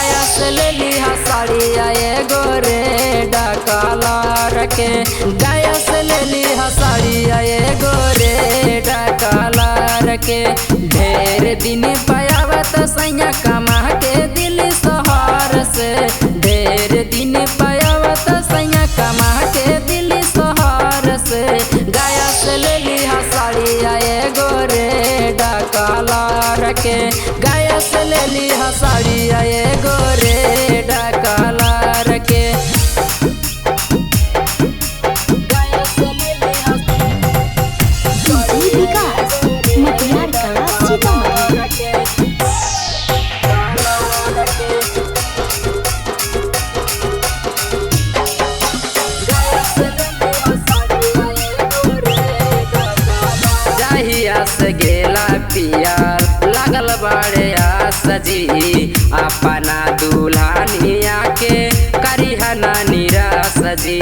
गाया से ले लिहा साड़िया एगो रेड कलर के। गाया से ले लिहा साड़िया एगो रेड कलर के। ढेर दिन पायावत सैया कमा के दिल शहर से। ढेर दिन पायावत सैया कमा के दिल शहर से। गाया से ले लिहा साड़िया एगो रेड कलर के। गाया से ले लिहा साड़िया एगो रेड कलर के। गाया से ले लिहा डीजे विकास मटियार कला सीतामढ़ी। जाहिया से गेला पिया लागल बाड़े सजी। अपना दुल्हनिया के करिहना निराश जी।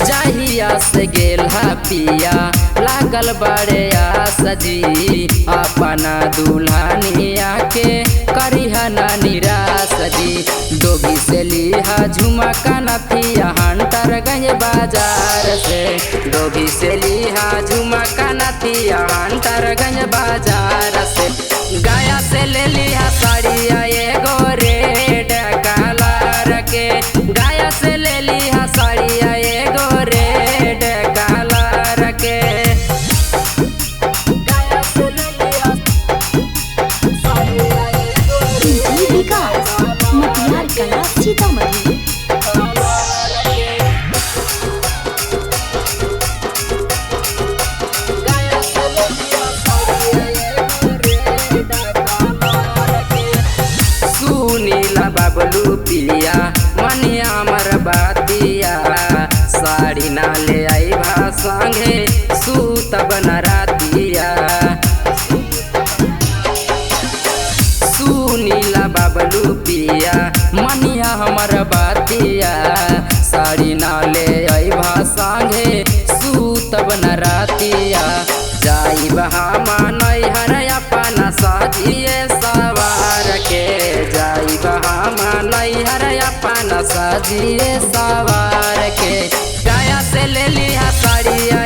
जाहिया से गेला पिया लागल बाड़े सजी। अपना दुल्हनिया के करिहना निराश जी। डोभी से लिहा झुमका नथिया हंटरगंज बाजार से। डोभी से लिहा झुमका नथिया हंटरगंज बाजार से। गाया से ले लिहा साड़िया एगो रेड कलर के। गाया से ले लिहा साड़िया एगो रेड कलर के। गाया से ले लिहा साड़िया एगो डीजे विकास मटियार कला सीतामढ़ी। सुनीला बबलू पिया मनिया हमर बातिया। साड़ी ना ले आई भा संगे सूतब न रातिया। सुनीला बबलू पिया मनिया हमर बातिया। साड़ी ना ले आई भा संगे सूतब न रातिया। जाई बहामा नैहर अपना साजिए सवार के। जाई बहामा नैहर अपना साजिए सवार के। गाया से ले लिहा साड़िया